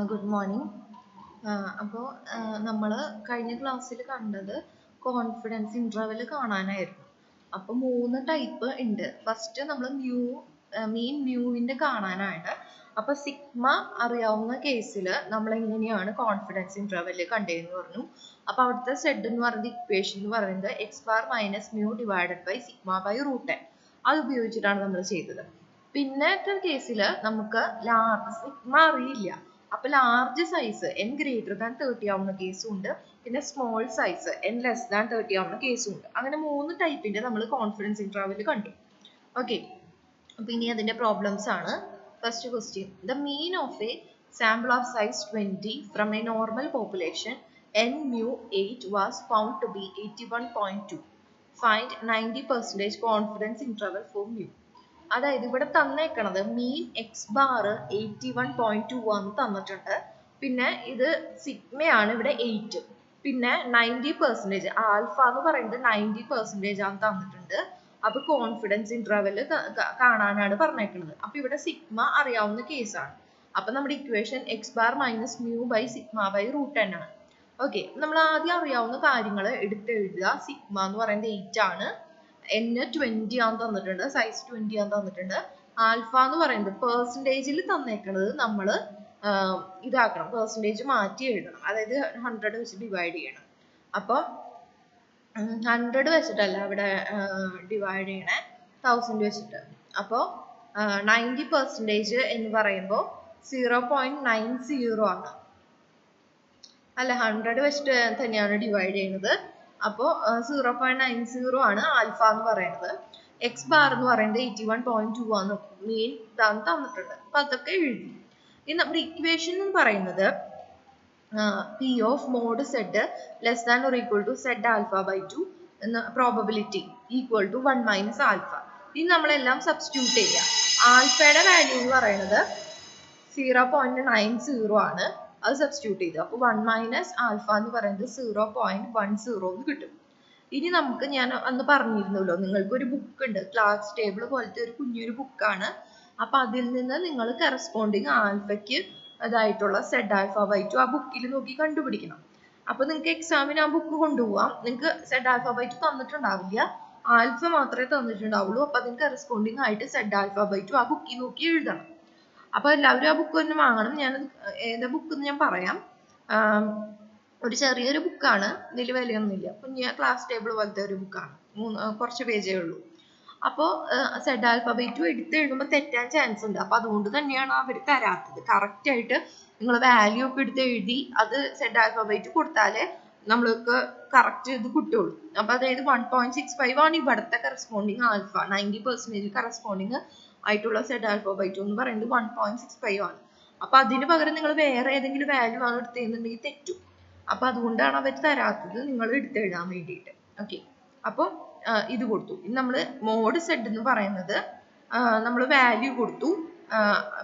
Good morning. അപ്പോൾ നമ്മൾ കഴിഞ്ഞ ക്ലാസ്സിൽ കണ്ടത് കോൺഫിഡൻസ് ഇൻ്റർവെൽ കാണാനായിരുന്നു. അപ്പോൾ 3 ടൈപ്പ് ഉണ്ട്. ഫസ്റ്റ് നമ്മൾ മീൻ മ്യൂവിൻ്റെ കാണാനാണ്. അപ്പോൾ സിഗ്മ അറിയാവുന്ന കേസിൽ നമ്മൾ എങ്ങനെയാണ് കോൺഫിഡൻസ് ഇൻ്റർവെൽ കണ്ടതെന്ന് പറഞ്ഞു. അപ്പോൾ അവിടുത്തെ സെഡ് എന്ന് പറയുന്ന ഇക്വേഷൻ എന്ന് പറയുന്നത് X bar minus mu divided by sigma by root N. അത് ഉപയോഗിച്ചിട്ടാണ് നമ്മൾ ചെയ്തത്. പിന്നത്തെ കേസിൽ നമുക്ക് സിഗ്മ അറിയില്ല. അപ്പൊ large size n greater than 30 ആവുന്ന കേസും ഉണ്ട്, പിന്നെ small size n less than 30 ആവുന്ന കേസും ഉണ്ട്. അങ്ങനെ 3 ടൈപ്പിന്റെ നമ്മൾ കോൺഫിഡൻസ് ഇന്റർവെൽ കണ്ടു. ഓക്കെ, അപ്പൊ ഇനി അതിന്റെ പ്രോബ്ലംസ് ആണ്. First question, the mean of A sample of size 20 from A normal population n mu 8 was found to be 81.2. Find 90% confidence interval for mu. അതായത് ഇവിടെ തന്നേക്കണത് മീൻ എക്സ് ബാർ 81.2 ആണ് തന്നിട്ടുണ്ട്. പിന്നെ ഇത് സിഗ്മയാണ് ഇവിടെ 8. പിന്നെ 90% ആൽഫ എന്ന് പറയുന്നത് 90% ആണ് തന്നിട്ടുണ്ട്. അപ്പൊ കോൺഫിഡൻസ് ഇന്റർവെൽ കാണാനാണ് പറഞ്ഞേക്കുന്നത്. അപ്പൊ ഇവിടെ സിഗ്മ അറിയാവുന്ന കേസാണ്. അപ്പൊ നമ്മുടെ equation X bar minus mu by sigma by root N ആണ്. ഓക്കെ, നമ്മൾ ആദ്യം അറിയാവുന്ന കാര്യങ്ങൾ എടുത്തെഴുതുക. സിഗ്മ എന്ന് പറയുന്നത് 8 ആണ്, n 20 ആണ് തന്നിട്ടുണ്ട്, സൈസ് 20 ആണ് തന്നിട്ടുണ്ട്. ആൽഫ എന്ന് പറയുന്നത് പെർസെൻറ്റേജിൽ തന്നേക്കുന്നത് നമ്മൾ ഇതാക്കണം, പെർസെൻറ്റേജ് മാറ്റി എഴുതണം. അതായത് 100 വെച്ച് ഡിവൈഡ് ചെയ്യണം. അപ്പോൾ 100 വെച്ചിട്ടല്ല ഇവിടെ ഡിവൈഡ് ചെയ്യണേ, 1000 വെച്ചിട്ട്. അപ്പോൾ 90% എന്ന് പറയുമ്പോൾ 0.90 ആണ്. അല്ല, 100 വെച്ചിട്ട് തന്നെയാണ് ഡിവൈഡ് ചെയ്യുന്നത്. അപ്പോൾ 0.90 ആണ് ആൽഫ എന്ന് പറയുന്നത്. എക്സ് ബാർ എന്ന് പറയുന്നത് 81.2 ആണ് മീൻ തന്നിട്ടുണ്ട്. അപ്പൊ അതൊക്കെ എഴുതി. ഇനി നമ്മുടെ ഇക്വേഷൻ എന്ന് പറയുന്നത് P of mod Z less than or equal to Z alpha by 2 എന്ന probability equal to 1 minus alpha. ഇനി നമ്മളെല്ലാം സബ്സ്റ്റിറ്റ്യൂട്ട് ചെയ്യുക. ആൽഫയുടെ വാല്യൂ എന്ന് പറയുന്നത് 0.90 ആണ്. അത് സബ്സ്റ്റിറ്റ്യൂട്ട് ചെയ്തു. അപ്പോൾ 1 മൈനസ് ആൽഫ എന്ന് പറയുന്നത് 0.10 എന്ന് കിട്ടും. ഇനി നമുക്ക്, ഞാൻ അന്ന് പറഞ്ഞിരുന്നല്ലോ, നിങ്ങൾക്ക് ഒരു ബുക്ക് ഉണ്ട്, ക്ലാസ് ടേബിൾ പോലത്തെ ഒരു കുഞ്ഞൊരു ബുക്കാണ്. അപ്പൊ അതിൽ നിന്ന് നിങ്ങൾ കറസ്പോണ്ടിങ് ആൽഫയ്ക്ക് അതായിട്ടുള്ള സെഡ് ആൽഫ ബൈ 2 ആ ബുക്കിൽ നോക്കി കണ്ടുപിടിക്കണം. അപ്പൊ നിങ്ങൾക്ക് എക്സാമിന് ആ ബുക്ക് കൊണ്ടുപോവാം. നിങ്ങൾക്ക് സെഡ് ആൽഫ ബൈ 2 തന്നിട്ടുണ്ടാവില്ല, ആൽഫ മാത്രമേ തന്നിട്ടുണ്ടാവുള്ളൂ. അപ്പൊ അതിന് കറസ്പോണ്ടിങ് ആയിട്ട് സെഡ് ആൽഫ ബൈ 2 ആ ബുക്കിൽ നോക്കി എഴുതണം. അപ്പൊ എല്ലാവരും ആ ബുക്ക് തന്നെ വാങ്ങണം. ഞാൻ ഏതാ ബുക്ക് എന്ന് ഞാൻ പറയാം. ഒരു ചെറിയൊരു ബുക്കാണ്, ഇതിൽ വിലയൊന്നുമില്ല, കുഞ്ഞ ക്ലാസ് ടേബിൾ പോലത്തെ ഒരു ബുക്കാണ്, കുറച്ച് പേജേ ഉള്ളൂ. അപ്പോൾ സെഡ് ആൽഫ ബൈ 2 എടുത്ത് എഴുതുമ്പോൾ തെറ്റാൻ ചാൻസ് ഉണ്ട്. അപ്പൊ അതുകൊണ്ട് തന്നെയാണ് അവർ തരാത്തത്. കറക്റ്റ് ആയിട്ട് നിങ്ങൾ വാല്യൂ ഒക്കെ എടുത്ത് എഴുതി അത് സെഡ് ആൽഫ ബൈ 2 കൊടുത്താലേ നമ്മൾക്ക് കറക്റ്റ് ഇത് കിട്ടുള്ളൂ. അപ്പൊ അതായത് 1.65 ആണ് ഇവിടുത്തെ കറസ്പോണ്ടിങ് ആൽഫ. 90% കറസ്പോണ്ടിങ് ആയിട്ടുള്ള സെഡ് ആൽഫ ബൈ 2 എന്ന് പറയുന്നത് 1.65 ആണ്. അപ്പൊ അതിന് പകരം നിങ്ങൾ വേറെ ഏതെങ്കിലും വാല്യൂ ആണ് എടുത്തതെന്നുണ്ടെങ്കിൽ തെറ്റും. അപ്പൊ അതുകൊണ്ടാണ് അവർ തരാത്തത്, നിങ്ങൾ എടുത്തെഴുതാൻ വേണ്ടിയിട്ട്. ഓക്കെ, അപ്പോൾ ഇത് കൊടുത്തു. ഇനി നമ്മൾ മോഡ് സെഡ് എന്ന് പറയുന്നത് നമ്മൾ വാല്യൂ കൊടുത്തു.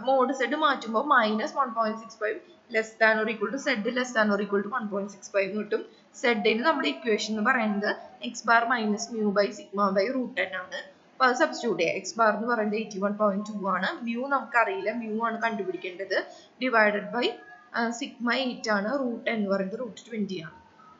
മോഡ് സെഡ് മാറ്റുമ്പോൾ minus 1.65 less than or equal to Z less than or equal to 1.65 എന്ന് കിട്ടും. സെഡിന് നമ്മുടെ ഇക്വേഷൻ എന്ന് പറയുന്നത് X bar minus mu by sigma by root N ആണ്. അപ്പൊ അത് സബ്സ്റ്റിറ്റ്യൂട്ട് ചെയ്യാം. എക്സ് ബാർ എന്ന് പറയുന്നത് 81.2 ആണ്, മ്യൂ നമുക്കറിയില്ല, മ്യൂ ആണ് കണ്ടുപിടിക്കേണ്ടത്. ഡിവൈഡഡ് ബൈ സിഗ്മ 8 ആണ്, റൂട്ട് എന്ന് പറയുന്നത് റൂട്ട് 20 ആണ്.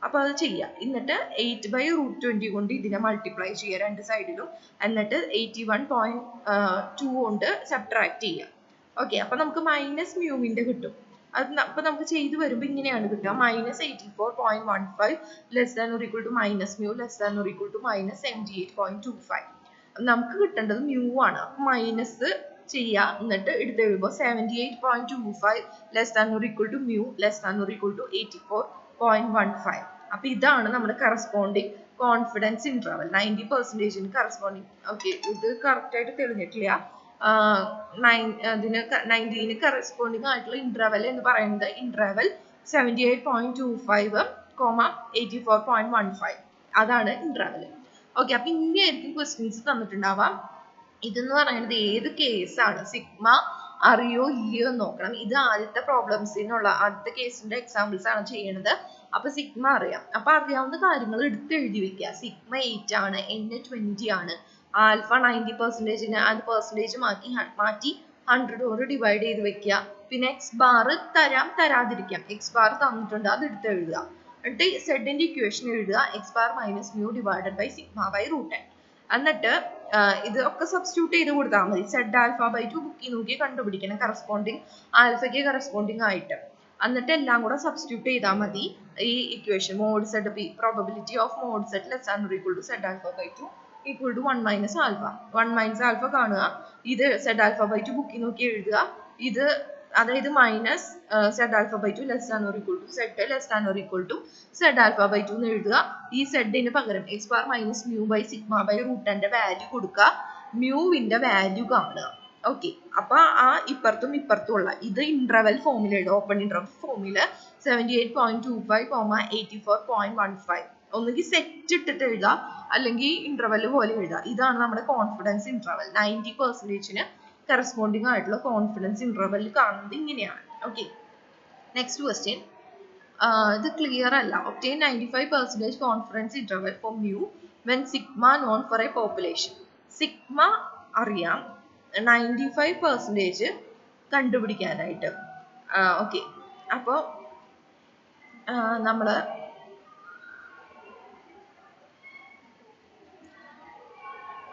അപ്പൊ അത് ചെയ്യാം. എന്നിട്ട് 8 ബൈ റൂട്ട് 20 കൊണ്ട് ഇതിനെ മൾട്ടിപ്ലൈ ചെയ്യുക രണ്ട് സൈഡിലും. എന്നിട്ട് 81.2 കൊണ്ട് സബ്ട്രാക്ട് ചെയ്യാം. ഓക്കെ, അപ്പൊ നമുക്ക് മൈനസ് മ്യൂവിന്റെ കിട്ടും. അത് അപ്പൊ നമുക്ക് ചെയ്തു വരുമ്പോൾ ഇങ്ങനെയാണ് കിട്ടുക. Minus 84.15 less than or equal to minus mu less than or equal to minus 78.25. നമുക്ക് കിട്ടേണ്ടത് മ്യൂ ആണ്. അപ്പൊ മൈനസ് ചെയ്യാം. എന്നിട്ട് എടുത്ത് എഴുതുമ്പോൾ 78.25 less than or equal to mu less than or equal to 84.15. അപ്പൊ ഇതാണ് നമ്മുടെ corresponding confidence interval 90% corresponding. Okay, ഇത് കറക്റ്റ് ആയിട്ട് തെളിഞ്ഞിട്ടില്ല. 90 കറസ്പോണ്ടിങ് ആയിട്ടുള്ള ഇന്റർവൽ എന്ന് പറയുന്നത് ഇന്റർവൽ 78.25, 84.15 അതാണ് ഇന്റർവൽ. ഓക്കെ, അപ്പൊ ഇങ്ങനെയായിരിക്കും ക്വസ്റ്റ്യൻസ് തന്നിട്ടുണ്ടാവാം. ഇതെന്ന് പറയുന്നത് ഏത് കേസാണ്, സിഗ്മ അറിയോ ഇല്ലയോ എന്ന് നോക്കണം. ഇത് ആദ്യത്തെ പ്രോബ്ലംസിനുള്ള ആദ്യത്തെ കേസിന്റെ എക്സാമ്പിൾസ് ആണ് ചെയ്യണത്. അപ്പൊ സിഗ്മ അറിയാം. അപ്പൊ അറിയാവുന്ന കാര്യങ്ങൾ എടുത്ത് എഴുതി വെക്കുക. സിഗ്മ 8 ആണ്, n 20 ആണ്, ആൽഫ 90%, അത് പെർസെൻറ്റേജ് മാറ്റി 100 കൊണ്ട് ഡിവൈഡ് ചെയ്ത് വെക്കുക. പിന്നെ എക്സ് ബാർ തരാം തരാതിരിക്കാം. എക്സ് ബാർ തന്നിട്ടുണ്ട്, അത് എടുത്ത് എഴുതുക. എന്നിട്ട് സെഡിന്റെ ഇക്വേഷൻ എഴുതുക, X bar minus mu divided by sigma by root N. എന്നിട്ട് ഇത് ഒക്കെ സബ്സ്റ്റിറ്റ്യൂട്ട് ചെയ്ത് കൊടുത്താൽ മതി. സെഡ് ആൽഫ ബൈ 2 ബുക്കിൽ നോക്കി കണ്ടുപിടിക്കണം, കറസ്പോണ്ടിങ് ആൽഫയ്ക്ക് കറസ്പോണ്ടിങ് ആയിട്ട്. എന്നിട്ട് എല്ലാം കൂടെ സബ്സ്റ്റിറ്റ്യൂട്ട് ചെയ്താൽ മതി. ഈ equation mod Z P probability of mod Z less than or equal to Z alpha by 2 equal to 1 minus alpha. 1 minus alpha കാണുക, ഇത് സെഡ് ആൽഫ ബൈ 2 ബുക്കിൽ നോക്കി എഴുതുക. ഇത് അതായത് minus Z alpha by 2 less than or equal to Z less than or equal to Z alpha by 2 എന്ന് എഴുതുക. ഈ സെഡിന് പകരം X bar minus mu by sigma by root ന്റെ വാല്യൂ കൊടുക്കുക, മ്യൂവിന്റെ വാല്യൂ കാണുക. ഓക്കെ, അപ്പൊ ആ ഇപ്പുറത്തും ഇപ്പുറത്തും ഉള്ള ഇത് ഇന്റർവെൽ ഫോമിലുണ്ട്. ഓപ്പൺ ഇന്റർവെൽ ഫോമില് 78.25, 84.15 ഒന്നുകിൽ സെറ്റ് ഇട്ടിട്ട് എഴുതുക, അല്ലെങ്കിൽ ഇന്റർവെൽ പോലെ എഴുതുക. ഇതാണ് നമ്മുടെ കോൺഫിഡൻസ് ഇന്റർവെൽ. 90% കറസ്പോണ്ടിങ് ആയിട്ടുള്ള കോൺഫിഡൻസ് ഇന്റർവെൽ കാണുന്നത് ഇങ്ങനെയാണ്. Okay, next question. ഇത് ക്ലിയർ അല്ല. Obtain 95% confidence interval for mu when sigma known for a population. Sigma അറിയാം, 95% കണ്ടുപിടിക്കാനായിട്ട്. ഓക്കെ, അപ്പോൾ നമ്മള്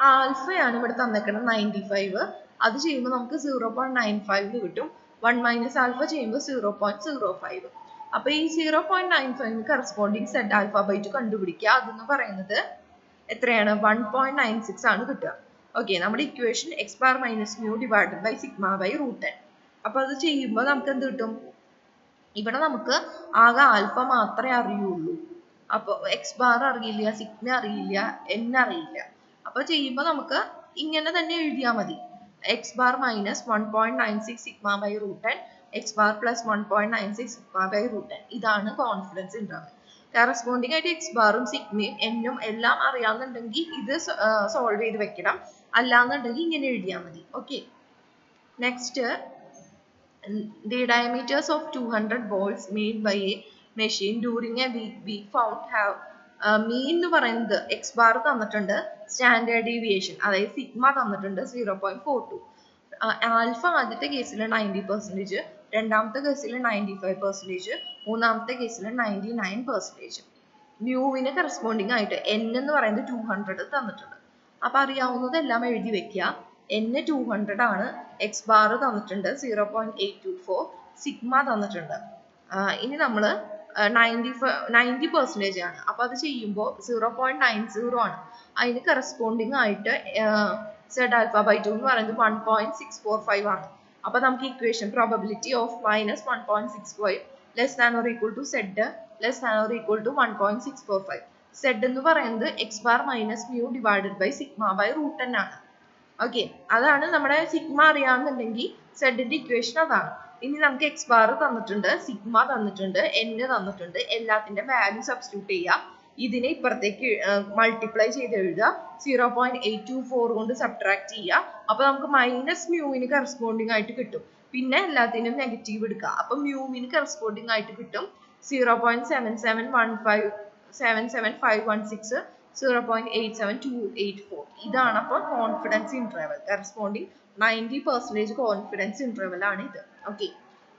ആൽഫയാണ് ഇവിടെ തന്നേക്കുന്നത് 95. അത് ചെയ്യുമ്പോൾ നമുക്ക് 0.95 കിട്ടും. 1 മൈനസ് ആൽഫ ചെയ്യുമ്പോൾ 0.05. അപ്പൊ ഈ 0.95 കറസ്പോണ്ടിങ് സെഡ് ആൽഫ ബൈ 2 കണ്ടുപിടിക്കുക. അതെന്ന് പറയുന്നത് എത്രയാണ്? 1.96 ആണ് കിട്ടുക. ഓക്കെ, നമ്മുടെ equation X bar minus mu divided by sigma by root N. അപ്പൊ അത് ചെയ്യുമ്പോൾ നമുക്ക് എന്ത് കിട്ടും? ഇവിടെ നമുക്ക് ആകെ ആൽഫ മാത്രമേ അറിയുള്ളൂ. അപ്പൊ എക്സ് ബാർ അറിയില്ല, സിഗ്മ അറിയില്ല, എൻ അറിയില്ല. അപ്പൊ ചെയ്യുമ്പോൾ നമുക്ക് ഇങ്ങനെ തന്നെ എഴുതിയാൽ മതി. X bar minus 1.96 sigma by root N, X bar plus 1.96 sigma by root N. ഇതാണ് കോൺഫിഡൻസ് ഇന്റർവെൽ. കറസ്പോണ്ടിങ് ആയിട്ട് എക്സ് ബാറും സിഗ്മയും എന്നും എല്ലാം അറിയാവുന്നുണ്ടെങ്കിൽ ഇത് സോൾവ് ചെയ്ത് വെക്കണം. അല്ലാന്നുണ്ടെങ്കിൽ ഇങ്ങനെ എഴുതിയാൽ മതി. Okay, next. The diameters of 200 balls made by a machine during a week found have mean എന്ന് പറയുന്നത് എക്സ് ബാർ തന്നിട്ടുണ്ട്, സ്റ്റാൻഡേർഡ് ഡീവിയേഷൻ അതായത് സിഗ്മ തന്നിട്ടുണ്ട് 0.42. ആൽഫ ആദ്യത്തെ കേസിൽ 90%, രണ്ടാമത്തെ കേസിൽ 95%, മൂന്നാമത്തെ കേസിൽ 99%. മ്യൂവിന് കറസ്പോണ്ടിങ് ആയിട്ട് എൻ എന്ന് പറയുന്നത് 200 തന്നിട്ടുണ്ട്. അപ്പൊ അറിയാവുന്നതെല്ലാം എഴുതി വെക്കുക. n 200 ആണ്, എക്സ് ബാർ തന്നിട്ടുണ്ട് 0.824, സിഗ്മ തന്നിട്ടുണ്ട്. ഇനി നമ്മൾ 90% ആണ്. അപ്പൊ അത് ചെയ്യുമ്പോൾ 0.90 ആണ്. അതിന് കറസ്പോണ്ടിങ് ആയിട്ട് സെഡ് ആൽഫ ബൈ 2 എന്ന് പറയുന്നത് 1.645 ആണ്. അപ്പൊ നമുക്ക് equation probability of minus 1.65 less than or equal to Z less than or equal to 1.645. Z എന്ന് പറയുന്നത് X bar minus mu divided by sigma by root N ആണ്. ഓക്കെ, അതാണ് നമ്മുടെ സിഗ്മ അറിയാമെന്നുണ്ടെങ്കിൽ സെഡിന്റെ ഇക്വേഷൻ അതാണ്. ഇനി നമുക്ക് എക്സ് ബാർ തന്നിട്ടുണ്ട്, സിഗ്മ തന്നിട്ടുണ്ട്, എൻ തന്നിട്ടുണ്ട്. എല്ലാത്തിന്റെ വാല്യൂ സബ്സ്റ്റിറ്റ്യൂട്ട് ചെയ്യുക. ഇതിനെ ഇപ്പുറത്തേക്ക് മൾട്ടിപ്ലൈ ചെയ്ത് എഴുതുക. 0.824 കൊണ്ട് സബ്ട്രാക്ട് ചെയ്യുക. അപ്പൊ നമുക്ക് മൈനസ് മ്യൂവിന് കറസ്പോണ്ടിങ് ആയിട്ട് കിട്ടും. പിന്നെ എല്ലാത്തിനും നെഗറ്റീവ് എടുക്കുക. അപ്പൊ മ്യൂവിന് കറസ്പോണ്ടിങ് ആയിട്ട് കിട്ടും 0.77516, 0.87284. ഇതാണ് അപ്പോൾ confidence interval. Corresponding 90% confidence interval ആണ് ഇത്. ഓക്കെ,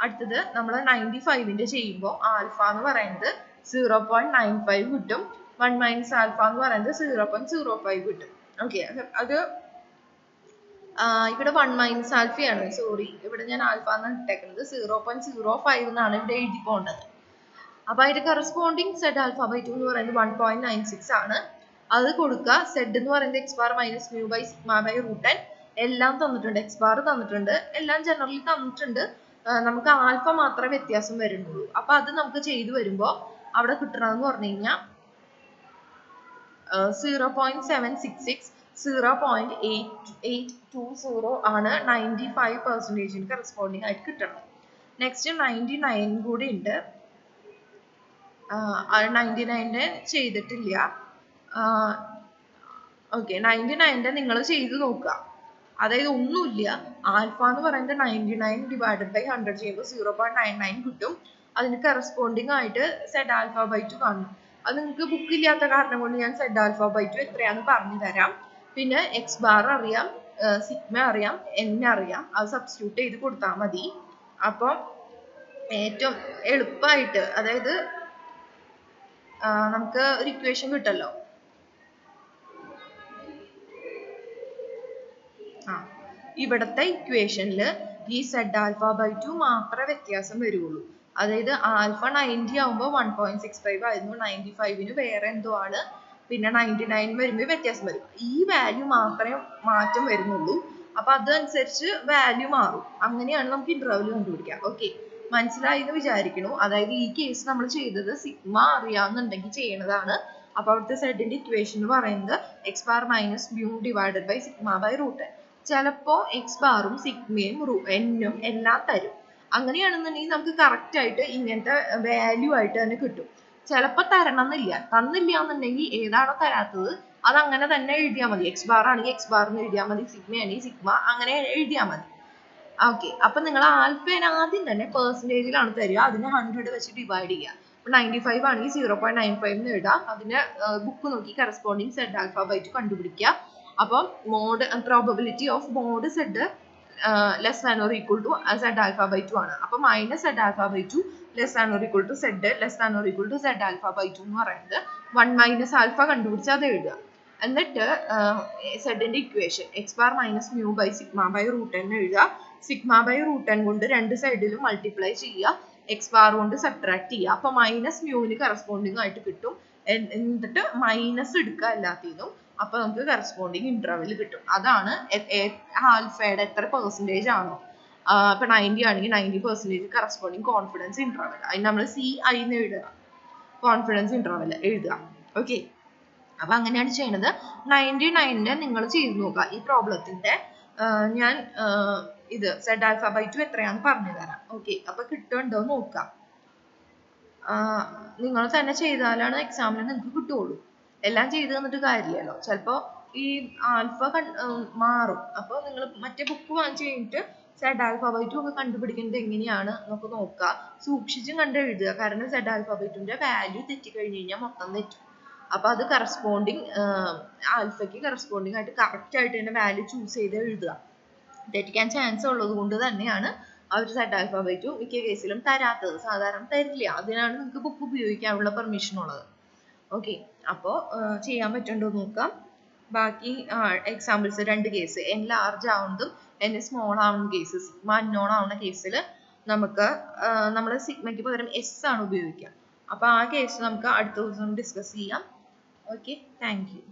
അടുത്തത് നമ്മൾ 95ന്റെ ചെയ്യുമ്പോൾ ആൽഫ എന്ന് പറയുന്നത് 0.95 കിട്ടും, 1 മൈനസ് ആൽഫ എന്ന് പറയുന്നത് 0.05 കിട്ടും. ഓക്കെ, അത് ഇവിടെ 1 മൈനസ് ആൽഫയാണ്. സോറി, ഇവിടെ ഞാൻ ആൽഫ എന്നാണ് ഇട്ടേക്കുന്നത്. 0.05 എന്നാണ് ഇവിടെ എഴുതി പോകേണ്ടത്. അപ്പൊ അതിന്റെ കറസ്പോണ്ടിങ് സെഡ് ആൽഫ ബൈ 2 എന്ന് പറയുന്നത് 1.96 ആണ്. അത് കൊടുക്കുക. സെഡ് എന്ന് പറയുന്നത് X bar minus mu by sigma by root N. എല്ലാം തന്നിട്ടുണ്ട്, എക്സ് ബാർ തന്നിട്ടുണ്ട്, എല്ലാം ജനറലി തന്നിട്ടുണ്ട്. നമുക്ക് ആൽഫ മാത്രമേ വ്യത്യാസം വരുന്നുള്ളൂ. അപ്പൊ അത് നമുക്ക് ചെയ്തു വരുമ്പോൾ അവിടെ കിട്ടണമെന്ന് പറഞ്ഞു കഴിഞ്ഞാൽ 0.766, 0.8820 ആണ് 95% കറസ്പോണ്ടിങ് ആയിട്ട് കിട്ടണം. നെക്സ്റ്റ് 99 കൂടി ഉണ്ട്. 99 ചെയ്തിട്ടില്ല. ഓക്കെ, 99 നിങ്ങൾ ചെയ്ത് നോക്കുക. അതായത് ഒന്നുമില്ല, ആൽഫ എന്ന് പറയുന്നത് 99 ഡിവൈഡഡ് ബൈ 100 ചെയ്യുമ്പോൾ 0.99 കിട്ടും. അതിന് കറസ്പോണ്ടിങ് ആയിട്ട് സെഡ് ആൽഫ ബൈ 2 കാണും. അത് നിങ്ങൾക്ക് ബുക്ക് ഇല്ലാത്ത കാരണം കൊണ്ട് ഞാൻ സെഡ് ആൽഫ ബൈ 2 എത്രയാണെന്ന് പറഞ്ഞു തരാം. പിന്നെ എക്സ് ബാർ അറിയാം, സിഗ്മ അറിയാം, n അറിയാം, അത് സബ്സ്റ്റിറ്റ്യൂട്ട് ചെയ്ത് കൊടുത്താൽ മതി. അപ്പം ഏറ്റവും എളുപ്പമായിട്ട്, അതായത് നമുക്ക് ഒരു ഇക്വേഷൻ കിട്ടല്ലോ. ഇവിടത്തെ ഇക്വേഷനിൽ ഈ Z∝/2 മാത്രമേ വ്യത്യാസം വരുള്ളൂ. അതായത് ആൽഫ 90 ആവുമ്പോൾ 1.65 ആയിരുന്നു, 95ന് വേറെ എന്തോ ആണ്, പിന്നെ 99 വരുമ്പോൾ വ്യത്യാസം വരും. ഈ വാല്യൂ മാത്രമേ മാറ്റം വരുന്നുള്ളൂ. അപ്പൊ അതനുസരിച്ച് വാല്യൂ മാറും. അങ്ങനെയാണ് നമുക്ക് ഇന്റർവെൽ കണ്ടുപിടിക്കാം. ഓക്കെ, മനസ്സിലായി എന്ന് വിചാരിക്കുന്നു. അതായത് ഈ കേസ് നമ്മൾ ചെയ്തത് സിഗ്മ അറിയാവുന്നുണ്ടെങ്കിൽ ചെയ്യണതാണ്. അപ്പൊ അവിടുത്തെ സെഡിന്റെ ഇക്വേഷൻ എന്ന് പറയുന്നത് x bar minus mu divided by sigma by root n. ചിലപ്പോ എക്സ് ബാറും സിഗ്മയും എന്നും എല്ലാം തരും. അങ്ങനെയാണെന്നുണ്ടെങ്കിൽ നമുക്ക് കറക്റ്റ് ആയിട്ട് ഇങ്ങനത്തെ വാല്യൂ ആയിട്ട് തന്നെ കിട്ടും. ചിലപ്പോൾ തരണമെന്നില്ല. തന്നില്ല എന്നുണ്ടെങ്കിൽ ഏതാണോ തരാത്തത് അത് അങ്ങനെ തന്നെ എഴുതിയാൽ മതി. എക്സ് ബാർ ആണെങ്കിൽ എക്സ് ബാർ എന്ന് എഴുതിയാൽ മതി, സിഗ്മ ആണെങ്കിൽ സിഗ്മ, അങ്ങനെ എഴുതിയാൽ മതി. ഓക്കെ, അപ്പൊ നിങ്ങൾ ആൽഫേനെ ആദ്യം തന്നെ പെർസെൻറ്റേജിലാണ് തരിക. അതിനെ 100 വെച്ച് ഡിവൈഡ് ചെയ്യുക. 95 ആണെങ്കിൽ 0.95 എന്ന് എഴുതാം. അതിന് ബുക്ക് നോക്കി കറസ്പോണ്ടിങ് Z∝/2 കണ്ടുപിടിക്കുക. അപ്പം probability of mod Z less than or equal to Z∝/2 ആണ്. അപ്പൊ minus Z∝/2 less than or equal to Z less than or equal to Z∝/2 എന്ന് പറയുന്നത് 1 മൈനസ് ആൽഫ കണ്ടുപിടിച്ച് അത് എഴുതുക. എന്നിട്ട് സെഡിന്റെ equation x bar minus mu by sigma by root n എഴുതുക. സിഗ്മ ബൈ റൂട്ട് n കൊണ്ട് രണ്ട് സൈഡിലും മൾട്ടിപ്ലൈ ചെയ്യുക, എക്സ് ബാർ കൊണ്ട് സബ്ട്രാക്ട് ചെയ്യുക. അപ്പൊ മൈനസ് മ്യൂവിന് കറസ്പോണ്ടിങ് ആയിട്ട് കിട്ടും. എന്നിട്ട് മൈനസ് എടുക്കുക എല്ലാത്തിനും. അപ്പൊ നമുക്ക് കറസ്പോണ്ടിങ് ഇന്റർവെൽ കിട്ടും. അതാണ് ആൽഫയുടെ എത്ര പെർസെൻറ്റേജ് ആണോ, ഇപ്പൊ 90 ആണെങ്കിൽ 90% കറസ്പോണ്ടിങ് കോൺഫിഡൻസ് ഇന്റർവെൽ, അതിന് നമ്മൾ CI എന്ന് എഴുതുക, കോൺഫിഡൻസ് ഇന്റർവെൽ എഴുതുക. ഓക്കെ, അപ്പൊ അങ്ങനെയാണ് ചെയ്യുന്നത്. 99ന്റെ നിങ്ങൾ ചെയ്ത് നോക്കുക ഈ പ്രോബ്ലത്തിന്റെ. ഞാൻ ഇത് Z∝/2 എത്രയാണെന്ന് പറഞ്ഞു തരാം. ഓക്കെ, അപ്പൊ കിട്ടുന്നുണ്ടോ നോക്കാം. നിങ്ങൾ തന്നെ ചെയ്താലാണ് എക്സാമിന് നിങ്ങൾക്ക് കിട്ടുള്ളൂ. എല്ലാം ചെയ്ത് തന്നിട്ട് കാര്യമില്ലല്ലോ. ചിലപ്പോ ഈ ആൽഫ മാറും. അപ്പൊ നിങ്ങൾ മറ്റേ ബുക്ക് വാങ്ങിച്ചു കഴിഞ്ഞിട്ട് Z∝/2 ഒക്കെ കണ്ടുപിടിക്കുന്നത് എങ്ങനെയാണ് എന്നൊക്കെ നോക്കുക. സൂക്ഷിച്ചും കണ്ട് എഴുതുക. കാരണം Z∝/2ന്റെ വാല്യൂ തെറ്റിക്കഴിഞ്ഞ് കഴിഞ്ഞാൽ മൊത്തം തെറ്റും. അപ്പൊ അത് കറസ്പോണ്ടിങ് ആൽഫയ്ക്ക് കറസ്പോണ്ടിങ് ആയിട്ട് കറക്റ്റ് ആയിട്ട് തന്നെ വാല്യൂ ചൂസ് ചെയ്ത് എഴുതുക. തെറ്റിക്കാൻ ചാൻസ് ഉള്ളത് കൊണ്ട് തന്നെയാണ് അവർ Z∝/2 മിക്ക കേസിലും തരാത്തത്. സാധാരണ തരില്ല. അതിനാണ് നിങ്ങൾക്ക് ബുക്ക് ഉപയോഗിക്കാനുള്ള പെർമിഷൻ ഉള്ളത്. ഓക്കെ, അപ്പോൾ ചെയ്യാൻ പറ്റുന്നുണ്ടോ നോക്കാം. ബാക്കി എക്സാമ്പിൾസ് 2 കേസ്, n ലാർജ് ആവുന്നതും n സ്മോൾ ആവുന്ന കേസ്. സിഗ്മ അൺനോൺ ആവുന്ന കേസിൽ നമുക്ക് നമ്മൾ സിഗ്മയ്ക്ക് പകരം S ആണ് ഉപയോഗിക്കുക. അപ്പോൾ ആ കേസ് നമുക്ക് അടുത്ത ദിവസം ഡിസ്കസ് ചെയ്യാം. Okay, thank you.